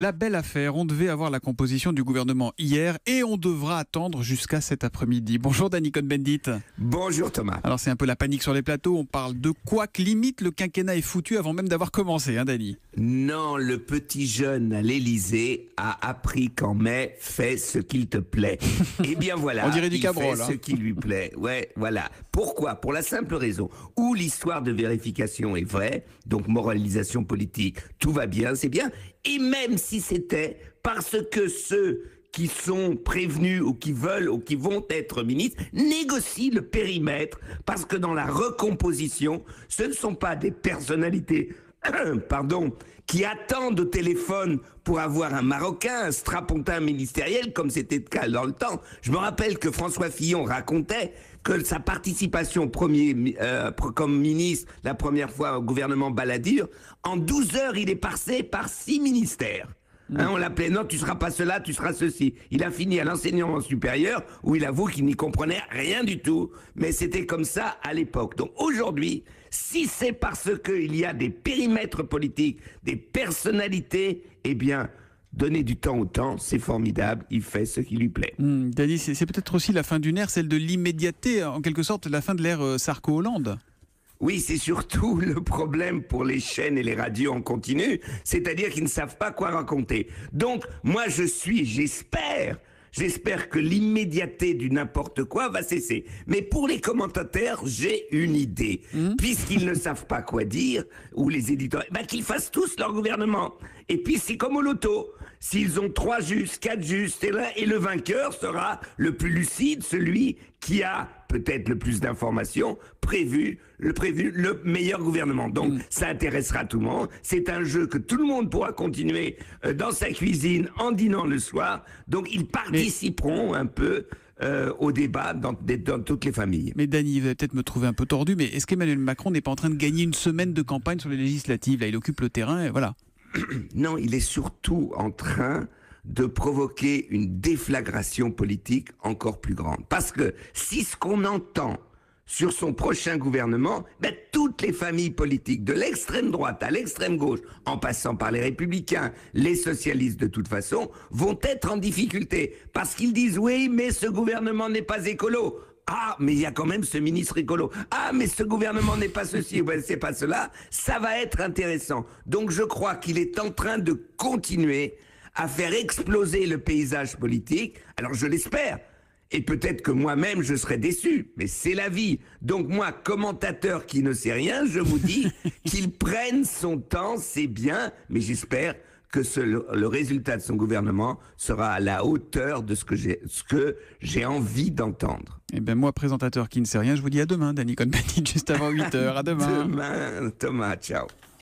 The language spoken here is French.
La belle affaire, on devait avoir la composition du gouvernement hier et on devra attendre jusqu'à cet après-midi. Bonjour Dany Cohn-Bendit. Bonjour Thomas. Alors c'est un peu la panique sur les plateaux, on parle de quoi que limite le quinquennat est foutu avant même d'avoir commencé, Dany. Non, le petit jeune à l'Élysée a appris qu'en mai, fais ce qu'il te plaît. Eh bien voilà, On dirait du il Cabrol, fait ce qui lui plaît. Ouais, voilà. Pourquoi ? Pour la simple raison où l'histoire de vérification est vraie, donc moralisation politique, tout va bien, c'est bien. Et même si c'était parce que ceux qui sont prévenus ou qui veulent ou qui vont être ministres négocient le périmètre, parce que dans la recomposition, ce ne sont pas des personnalités qui attendent au téléphone pour avoir un Marocain, un strapontin ministériel, comme c'était le cas dans le temps. Je me rappelle que François Fillon racontait que sa participation comme ministre, la première fois au gouvernement Balladur, en 12 heures, il est passé par 6 ministères. On l'appelait, non, tu seras pas cela, tu seras ceci. Il a fini à l'enseignement supérieur, où il avoue qu'il n'y comprenait rien du tout. Mais c'était comme ça à l'époque. Donc aujourd'hui, si c'est parce qu'il y a des périmètres politiques, des personnalités, eh bien, donner du temps au temps, c'est formidable, il fait ce qui lui plaît. Dany, c'est peut-être aussi la fin d'une ère, celle de l'immédiateté, en quelque sorte la fin de l'ère Sarko-Hollande. Oui, c'est surtout le problème pour les chaînes et les radios en continu, c'est-à-dire qu'ils ne savent pas quoi raconter. Donc, moi j'espère que l'immédiateté du n'importe quoi va cesser. Mais pour les commentateurs, j'ai une idée. Puisqu'ils ne savent pas quoi dire, ou les éditeurs, qu'ils fassent tous leur gouvernement. Et puis c'est comme au loto. S'ils ont 3 justes, 4 justes, et le vainqueur sera le plus lucide, celui qui a peut-être le plus d'informations, le meilleur gouvernement. Donc ça intéressera tout le monde. C'est un jeu que tout le monde pourra continuer dans sa cuisine en dînant le soir. Donc ils participeront un peu au débat dans toutes les familles. Mais Dany, vous allez peut-être me trouver un peu tordu, mais est-ce qu'Emmanuel Macron n'est pas en train de gagner une semaine de campagne sur les législatives ? Là, il occupe le terrain et voilà. Non, il est surtout en train de provoquer une déflagration politique encore plus grande. Parce que si ce qu'on entend sur son prochain gouvernement, toutes les familles politiques, de l'extrême droite à l'extrême gauche, en passant par les républicains, les socialistes de toute façon, vont être en difficulté. Parce qu'ils disent oui, mais ce gouvernement n'est pas écolo. Ah, mais il y a quand même ce ministre écolo. Ah, mais ce gouvernement n'est pas ceci, c'est pas cela. Ça va être intéressant. Donc je crois qu'il est en train de continuer à faire exploser le paysage politique. Alors je l'espère. Et peut-être que moi-même je serai déçu, mais c'est la vie. Donc moi, commentateur qui ne sait rien, je vous dis qu'il prenne son temps, c'est bien, mais j'espère que le résultat de son gouvernement sera à la hauteur de ce que j'ai envie d'entendre. Eh bien moi, présentateur qui ne sait rien, je vous dis à demain, Dany Cohn-Bendit, juste avant 8h. À demain. Demain, Thomas, ciao.